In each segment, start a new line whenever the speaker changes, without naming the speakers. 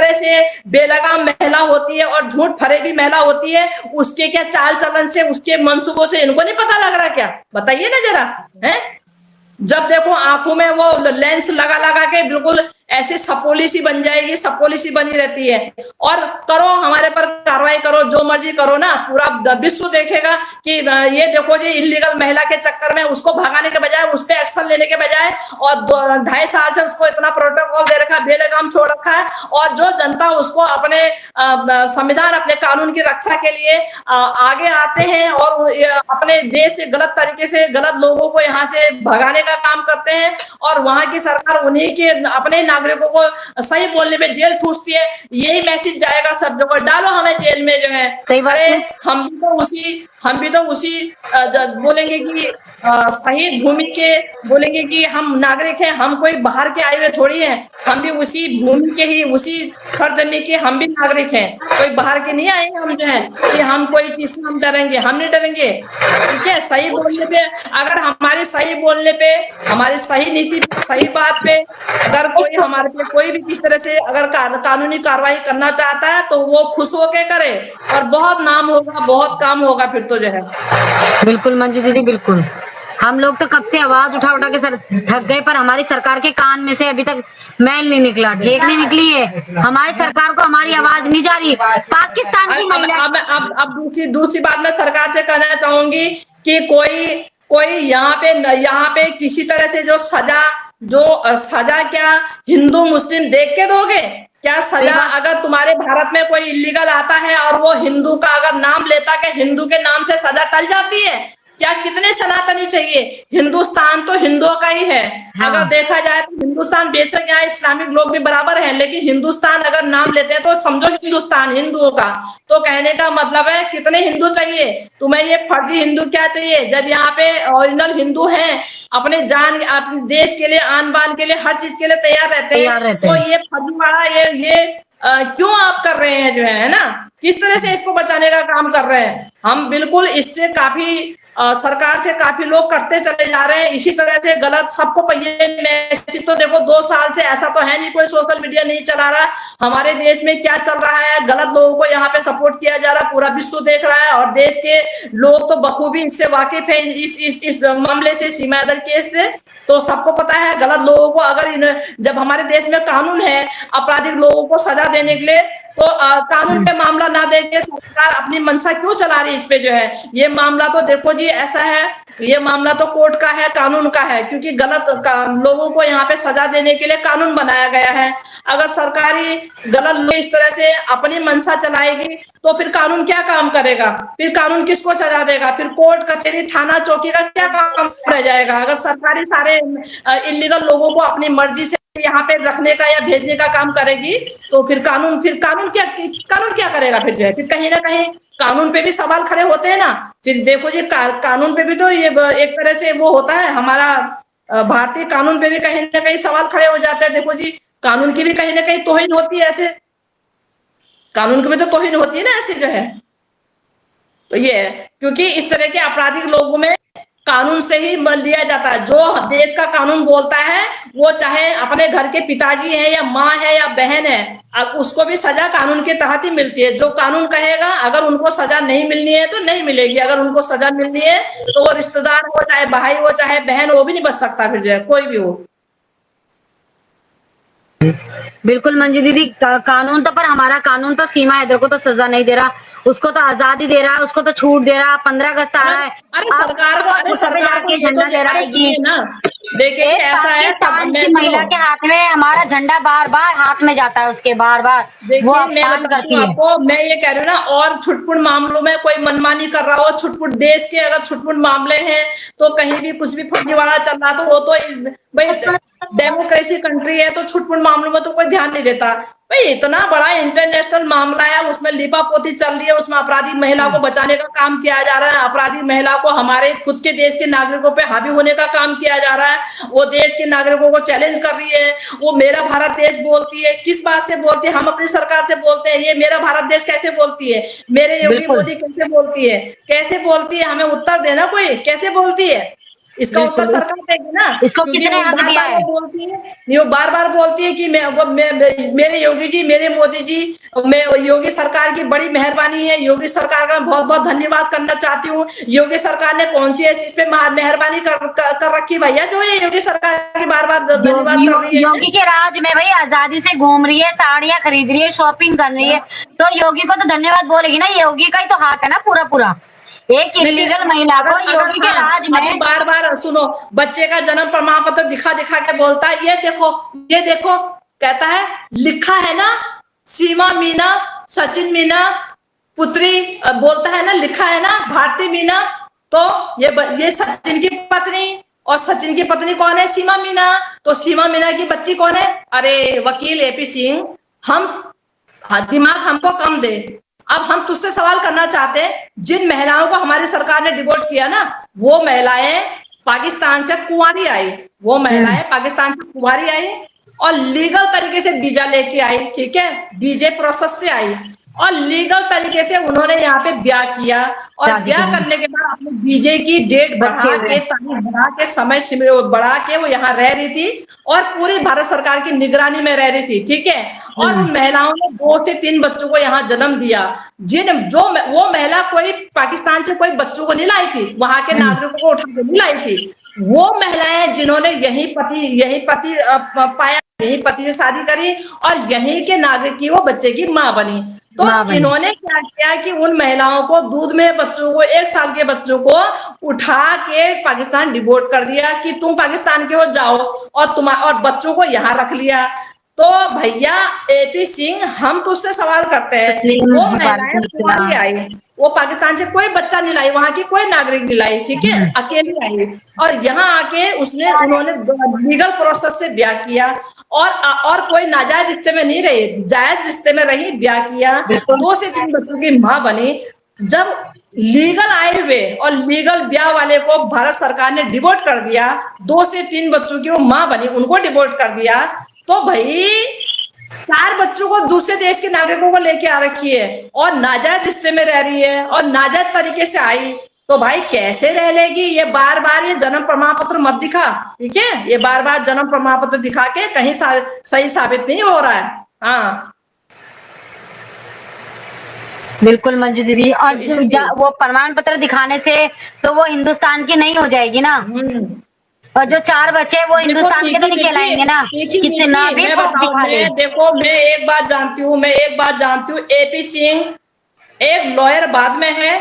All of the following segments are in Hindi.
तरह से बेलगाम महिला होती है और झूठ फरेबी महिला होती है, उसके क्या चाल चलन से, उसके मंसूबों से इनको नहीं पता लग रहा क्या? बताइए ना जरा। है जब देखो आंखों में वो लेंस लगा लगा के बिल्कुल ऐसी सपोली सी बन जाएगी, सपोली सी बनी रहती है। और करो हमारे पर कार्रवाई करो, जो मर्जी करो ना, पूरा विश्व देखेगा कि ये देखो जी इलीगल महिला के चक्कर में उसको भगाने के बजाय, उस पर एक्शन लेने के बजाय, और 2.5 साल से उसको इतना प्रोटोकॉल दे रखा है, बेलगाम छोड़ रखा है, और जो जनता उसको अपने संविधान, अपने कानून की रक्षा के लिए आगे आते हैं और अपने देश से गलत तरीके से गलत लोगों को यहाँ से भगाने का काम करते हैं, और वहां की सरकार उन्हीं के अपने नागरिकों को सही बोलने में जेल ठूसती है। यही मैसेज जाएगा सब जगह, डालो हमें जेल में जो है। अरे हम भी तो उसी बोलेंगे कि सही भूमि के, बोलेंगे कि हम नागरिक हैं, हम कोई बाहर के आए हुए थोड़ी हैं, हम भी उसी भूमि के ही, उसी सरजमी के हम भी नागरिक हैं, कोई बाहर के नहीं आए हम जो है कि हम कोई चीज से हम डरेंगे, हम नहीं डरेंगे। ठीक है, सही बोलने पे, अगर हमारे सही बोलने पे, हमारी सही नीति पे, सही बात पे अगर कोई हमारे पे कोई भी किस तरह से अगर कानूनी कार्रवाई करना चाहता है तो वो खुश होके करे, और बहुत नाम होगा, बहुत काम होगा फिर तो जो है।
बिल्कुल मंजू दीदी, बिल्कुल। हम लोग तो कब से आवाज उठा उठा के थक गए, पर हमारी सरकार के कान में से अभी तक मैल नहीं निकला, ढेक नहीं निकली है। हमारी सरकार को हमारी आवाज नहीं जा रही। पाकिस्तान की महिला,
अब दूसरी बात मैं सरकार से कहना चाहूंगी कि कोई यहाँ पे किसी तरह से जो सजा क्या हिंदू मुस्लिम देख के दोगे क्या? सजा अगर तुम्हारे भारत में कोई इलीगल आता है और वो हिंदू का अगर नाम लेता कि हिंदू के नाम से सजा टल जाती है क्या? कितने सनातनी चाहिए? हिंदुस्तान तो हिंदुओं का ही है। हाँ। अगर देखा जाए तो हिंदुस्तान, बेशक यहाँ इस्लामिक लोग भी बराबर हैं, लेकिन हिंदुस्तान अगर नाम लेते हैं तो समझो हिंदुस्तान हिंदुओं का। तो कहने का मतलब है कितने हिंदू चाहिए तुम्हें? ये फर्जी हिंदू क्या चाहिए जब यहाँ पे ओरिजिनल हिंदू हैं, अपने जान, अपने देश के लिए, आन बान के लिए, हर चीज के लिए तैयार रहते हैं। तो ये फर्जीवाड़ा ये क्यों आप कर रहे हैं जो है ना? किस तरह से इसको बचाने का काम कर रहे हैं? हम बिल्कुल इससे काफी सरकार से काफी लोग करते चले जा रहे हैं इसी तरह से गलत। सबको पहिए मैसेज तो देखो 2 साल से ऐसा तो है नहीं कोई सोशल मीडिया नहीं चला रहा। हमारे देश में क्या चल रहा है, गलत लोगों को यहाँ पे सपोर्ट किया जा रहा है, पूरा विश्व देख रहा है, और देश के लोग तो बखूबी इससे वाकिफ है, इस मामले से, सीमा अदर केस से। तो सबको पता है गलत लोगों को अगर जब हमारे देश में कानून है आपराधिक लोगों को सजा देने के लिए, तो कानून पे मामला ना देके सरकार अपनी मंशा क्यों चला रही है इस पे जो है? ये मामला तो देखो जी ऐसा है, ये मामला तो कोर्ट का है, कानून का है, क्योंकि गलत लोगों को यहाँ पे सजा देने के लिए कानून बनाया गया है। अगर सरकारी गलत लोग इस तरह से अपनी मंशा चलाएगी तो फिर कानून क्या काम करेगा? फिर कानून किसको सजा देगा? फिर कोर्ट कचहरी थाना चौकी का क्या काम रह जाएगा? अगर सरकारी सारे इलीगल लोगों को अपनी मर्जी से यहाँ पे रखने का या भेजने का काम करेगी तो फिर कानून क्या करेगा? फिर जो है फिर कहीं ना कहीं कानून पे भी सवाल खड़े होते हैं ना। फिर देखो जी कानून पे भी तो ये एक तरह से वो होता है, हमारा भारतीय कानून पे भी कहीं ना कहीं सवाल खड़े हो जाते हैं। देखो जी कानून की भी कहीं ना कहीं तौहीन होती है, ऐसे कानून की भी तो तौहीन होती है ना ऐसे जो है। तो ये है क्योंकि इस तरह के आपराधिक लोगों में कानून से ही लिया जाता है। जो देश का कानून बोलता है वो चाहे अपने घर के पिताजी है या माँ है या बहन है, उसको भी सजा कानून के तहत ही मिलती है। जो कानून कहेगा, अगर उनको सजा नहीं मिलनी है तो नहीं मिलेगी, अगर उनको सजा मिलनी है तो वो रिश्तेदार हो, चाहे भाई हो, चाहे बहन, वो भी नहीं बच सकता फिर जो है, कोई भी हो।
बिल्कुल मंजू दीदी, कानून तो, पर हमारा कानून तो सीमा हैदर को तो सजा नहीं दे रहा, उसको तो आजादी दे रहा है, उसको तो छूट दे रहा है। 15 अगस्त आ रहा है,
अरे सरकार को
झंडा दे रहा है
ना। देखिए ऐसा है,
महिला के हाथ में हमारा झंडा बार बार हाथ में जाता है, उसके बार बार वो अपमान करती है।
आपको मैं ये कह रही हूँ ना, और छुटपुट मामलों में कोई मनमानी कर रहा हो, छुटपुट देश के अगर छुटपुट मामले हैं तो कहीं भी कुछ भी फर्जीवाड़ा चल रहा तो वो तो भाई डेमोक्रेसी कंट्री है, तो छुटपुट मामलों में तो कोई ध्यान नहीं देता। भाई इतना बड़ा इंटरनेशनल मामला है, उसमें लिपापोती चल रही है, उसमें अपराधी महिला को बचाने का काम किया जा रहा है, अपराधी महिला को हमारे खुद के देश के नागरिकों पे हावी होने का काम किया जा रहा है। वो देश के नागरिकों को चैलेंज कर रही है, वो मेरा भारत देश बोलती है। किस बात से बोलती है? हम अपनी सरकार से बोलते हैं, ये मेरा भारत देश कैसे बोलती है? मेरे योगी मोदी कैसे बोलती है? कैसे बोलती है? हमें उत्तर देना कोई, कैसे बोलती है? इसका उत्तर
बिल्कुल।
सरकार देगी ना,
इसको
क्योंकि
किसने
वो
हक
बार
दिया
बार
है?
वो बोलती है, वो बार बार बोलती है कि मेरे योगी जी, मेरे मोदी जी, मैं योगी सरकार की बड़ी मेहरबानी है, योगी सरकार का बहुत बहुत धन्यवाद करना चाहती हूँ। योगी सरकार ने कौन सी ऐसी पे मेहरबानी कर रखी भैया जो ये योगी सरकार की बार बार धन्यवाद कर रही है?
योगी के राज में भाई आजादी से घूम रही है, साड़ियाँ खरीद रही है, शॉपिंग कर रही है, तो योगी को तो धन्यवाद बोलेगी ना, योगी का ही तो हाथ है ना पूरा पूरा। एक इलीगल महिला को योगी के राज में
बार बार सुनो, बच्चे का जन्म प्रमाण पत्र दिखा दिखा के बोलता है, ये देखो, ये देखो, कहता है लिखा है ना सीमा मीना, सचिन मीना पुत्री, बोलता है ना लिखा है ना भारती मीना, तो ये सचिन की पत्नी, और सचिन की पत्नी कौन है? सीमा मीना। तो सीमा मीना की बच्ची कौन है? अरे वकील एपी सिंह, हम दिमाग हमको कम दे। अब हम तुझसे सवाल करना चाहते हैं, जिन महिलाओं को हमारी सरकार ने डिवोर्ट किया ना, वो महिलाएं पाकिस्तान से कुंवारी आई, वो महिलाएं पाकिस्तान से कुंवारी आई और लीगल तरीके से वीजा लेके आई, ठीक है, वीजे प्रोसेस से आई और लीगल तरीके से उन्होंने यहाँ पे ब्याह किया, और ब्याह करने के बाद अपने वीजे की डेट बढ़ा के, तारीख बढ़ा के, समय बढ़ा के वो यहाँ रह रही थी और पूरी भारत सरकार की निगरानी में रह रही थी, ठीक है। और उन महिलाओं ने 2 से 3 बच्चों को यहाँ जन्म दिया, वो महिला कोई पाकिस्तान से कोई बच्चों को नहीं लाई थी, वहां के नागरिकों को उठा के नहीं लाई थी। वो महिलाएं जिन्होंने यही पति पाया, यही पति से शादी करी और यही के नागरिक की वो बच्चे की माँ बनी। तो इन्होंने क्या किया कि उन महिलाओं को दूध में बच्चों को, 1 साल के बच्चों को उठा के पाकिस्तान डिवोर्ट कर दिया कि तुम पाकिस्तान के हो जाओ, और बच्चों को यहाँ रख लिया। तो भैया एपी सिंह, हम तो उससे सवाल करते हैं, वो महिलाएं कुंवारी आई, वो पाकिस्तान से कोई बच्चा नहीं लाई, वहां की कोई नागरिक नहीं लाई, ठीक है, अकेली आई, और यहाँ आके उन्होंने लीगल प्रोसेस से ब्याह किया और कोई नाजायज रिश्ते में नहीं रही, जायज रिश्ते में रही, ब्याह किया, 2 से 3 बच्चों की माँ बनी। जब लीगल आए हुए और लीगल ब्याह वाले को भारत सरकार ने डिवोर्ट कर दिया, 2 से 3 बच्चों की वो माँ बनी, उनको डिवोर्ट कर दिया, तो भाई 4 बच्चों को दूसरे देश के नागरिकों को लेके आ रखी है और नाजायज रिश्ते में रह रही है और नाजायज तरीके से आई, तो भाई कैसे रह लेगी? ये बार बार ये जन्म प्रमाण पत्र मत दिखा, ठीक है, ये बार बार जन्म प्रमाण पत्र दिखा के कहीं सही साबित नहीं हो रहा है। हाँ
बिल्कुल मंजू दीदी, और वो प्रमाण पत्र दिखाने से तो वो हिंदुस्तान की नहीं हो जाएगी ना, और जो 4 बच्चे वो हिंदुस्तान के तो नहीं कहलाएंगे ना, कितना भी
देखो मैं एक बात जानती हूँ, एपी सिंह एक लॉयर बाद में है,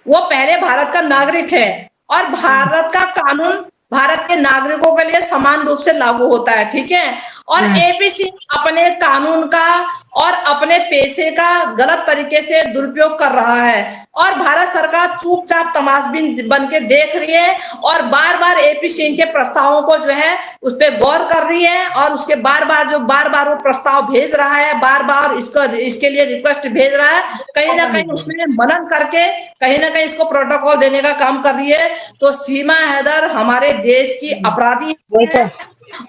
वो पहले भारत का नागरिक है और भारत का कानून भारत के नागरिकों के लिए समान रूप से लागू होता है, ठीक है। और एपी सिंह अपने कानून का और अपने पैसे का गलत तरीके से दुरुपयोग कर रहा है और भारत सरकार चुपचाप तमाशबीन बन के देख रही है और बार बार एपी सिंह के प्रस्तावों को जो है उस पर गौर कर रही है और उसके बार बार वो प्रस्ताव भेज रहा है, बार बार इसके लिए रिक्वेस्ट भेज रहा है, कहीं ना कहीं उसमें मनन करके कहीं ना कहीं इसको प्रोटोकॉल देने का काम कर रही है। तो सीमा हैदर हमारे देश की अपराधी है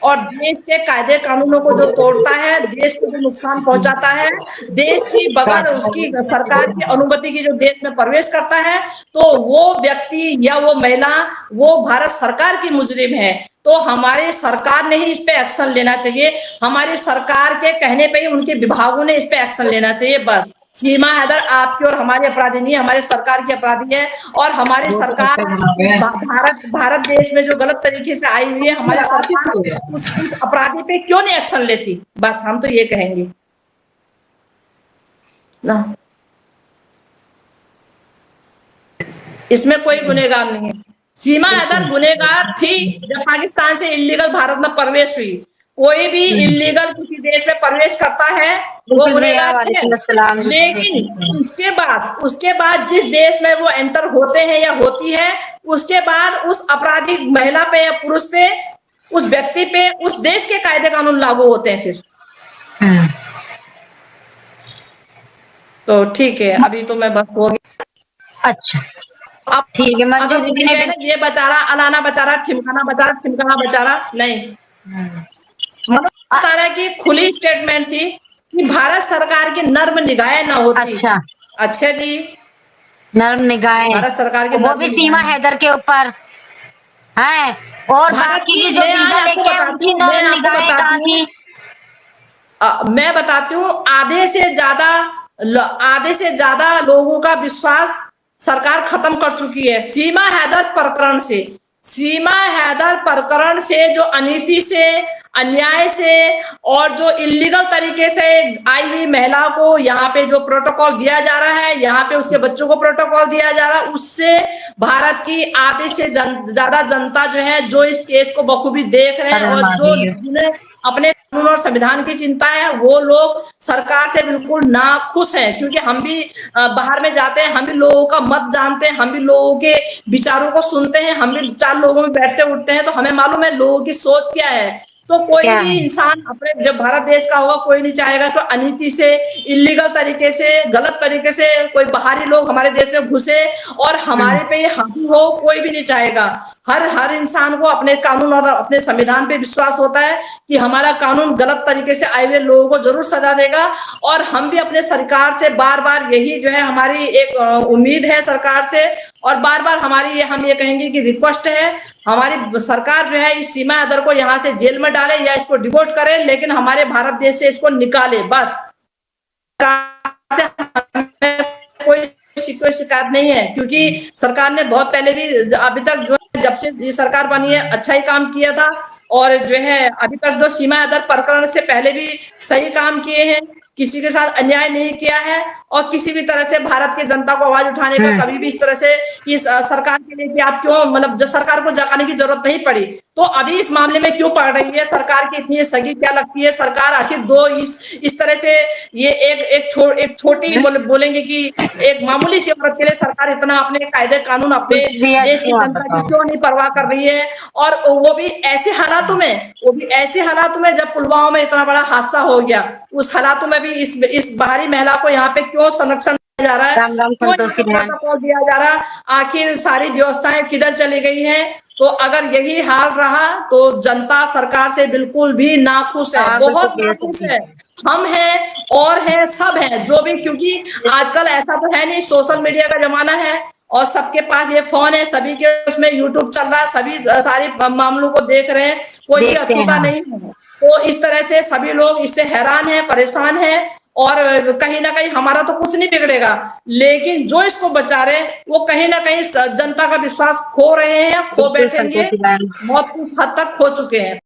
और देश के कायदे कानूनों को जो तोड़ता है, देश को जो नुकसान पहुंचाता है, देश की बगैर उसकी सरकार की अनुमति की जो देश में प्रवेश करता है, तो वो व्यक्ति या वो महिला वो भारत सरकार की मुजरिम है। तो हमारी सरकार ने ही इस पे एक्शन लेना चाहिए, हमारी सरकार के कहने पे ही उनके विभागों ने इस पे एक्शन लेना चाहिए। बस सीमा हैदर आपकी और हमारी अपराधी नहीं है, हमारे सरकार की अपराधी है और हमारी सरकार भारत देश में जो गलत तरीके से आई हुई है, हमारी सरकार उस अपराधी पे क्यों नहीं एक्शन लेती? बस हम तो ये कहेंगे ना, इसमें कोई गुनहगार नहीं है। सीमा हैदर गुनहगार थी जब पाकिस्तान से इल्लीगल भारत में प्रवेश हुई। कोई भी इल्लीगल किसी देश में प्रवेश करता है वो गुनहगार थे, लेकिन उसके बाद जिस देश में वो एंटर होते हैं या होती है, उसके बाद उस अपराधी महिला पे या पुरुष पे, उस व्यक्ति पे उस देश के कायदे कानून लागू होते हैं फिर। तो ठीक है, अभी तो मैं बस हो गई।
अच्छा अब ठीक है,
अगर ये बेचारा अलाना बेचारा ठिमकाना बेचारा नहीं, बता रहा कि खुली स्टेटमेंट थी कि भारत सरकार की नर्म निगाहें ना होती। अच्छा जी,
नर्म निगाहें
भारत सरकार की
वो भी सीमा हैदर के ऊपर, है। और
भारत
बाकी
की
की जो
मैं आज
वीजा
आपको
लेके
बताती
उनकी
हूँ, मैं
नजर
आपको
निगाहें
बताती
कहाँ
हूँ,
थी।
मैं बताती हूँ आधे से ज्यादा लोगों का विश्वास सरकार खत्म कर चुकी है सीमा हैदर प्रकरण से जो अनीति से, अन्याय से और जो इलीगल तरीके से आई हुई महिला को यहाँ पे जो प्रोटोकॉल दिया जा रहा है, यहाँ पे उसके बच्चों को प्रोटोकॉल दिया जा रहा है, उससे भारत की आधे से ज्यादा जनता जो है, जो इस केस को बखूबी देख रहे हैं
अरे
और जो
महावीर,
जिन्हें अपने कानून और संविधान की चिंता है, वो लोग सरकार से बिल्कुल नाखुश हैं। क्योंकि हम भी बाहर में जाते हैं, हम भी लोगों का मत जानते हैं, हम भी लोगों के विचारों को सुनते हैं, हम भी चार लोगों में बैठते उठते हैं, तो हमें मालूम है लोगों की सोच क्या है। तो कोई
क्या
भी
है?
इंसान अपने जब भारत देश का होगा, कोई नहीं चाहेगा कि अनीति से, इलीगल तरीके से, गलत तरीके से कोई बाहरी लोग हमारे देश में घुसे और हमारे पे ये हावी हो, कोई भी नहीं चाहेगा। हर इंसान को अपने कानून और अपने संविधान पे विश्वास होता है कि हमारा कानून गलत तरीके से आए हुए लोगों को जरूर सजा देगा। और हम भी अपने सरकार से बार बार यही जो है हमारी एक उम्मीद है सरकार से, और बार बार हमारी हम ये कहेंगे कि रिक्वेस्ट है, हमारी सरकार जो है इस सीमा हैदर को यहाँ से जेल में डाले या इसको डिपोर्ट करे, लेकिन हमारे भारत देश से इसको निकाले बस। सरकार से हमें कोई शिकायत नहीं है, क्योंकि सरकार ने बहुत पहले भी, अभी तक जो है जब से ये सरकार बनी है अच्छा ही काम किया था, और जो है अभी तक जो सीमा हैदर प्रकरण से पहले भी सही काम किए हैं, किसी के साथ अन्याय नहीं किया है, और किसी भी तरह से भारत की जनता को आवाज उठाने का कभी भी इस तरह से इस सरकार के लिए कि आप क्यों, मतलब जब सरकार को जगाने की जरूरत नहीं पड़ी, तो अभी इस मामले में क्यों पड़ रही है सरकार की इतनी सगी क्या लगती है सरकार, आखिर दो इस तरह से ये एक छोटी बोलेंगे कि एक मामूली सी औरत के लिए सरकार इतना अपने कायदे कानून, अपने
कुछ भी
देश की
अच्छी बात
जनता की
बताओ।
क्यों नहीं परवाह कर रही है। और वो भी ऐसे हालातों में जब पुलवामा में इतना बड़ा हादसा हो गया, उस हालातों में भी इस बाहरी महिला को यहाँ पे क्यों संरक्षण दिया जा रहा है,
राम राम
क्यों
संतोषी बहन।
प्रोटोकॉल दिया जा रहा है, आखिर सारी व्यवस्थाएं किधर चली गई हैं। तो अगर यही हाल रहा तो जनता सरकार से बिल्कुल भी नाखुश है,
हाँ,
बहुत
बिल्कुल
नाखुश है। हम हैं और हैं, सब हैं जो भी, क्योंकि आजकल ऐसा तो है नहीं, सोशल मीडिया का जमाना है और सबके पास ये फोन है, सभी के उसमें यूट्यूब चल रहा है, सभी सारे मामलों को देख रहे हैं, कोई भी
देखते हैं,
अछूता
हाँ।
नहीं है। तो इस तरह से सभी लोग इससे हैरान हैं, परेशान हैं, और कहीं ना कहीं हमारा तो कुछ नहीं बिगड़ेगा, लेकिन जो इसको बचा रहे वो कहीं ना कहीं जनता का विश्वास खो रहे हैं, खो
बिल्कुल
बैठेंगे,
संतोषी बहन।
बहुत कुछ हद तक खो चुके हैं।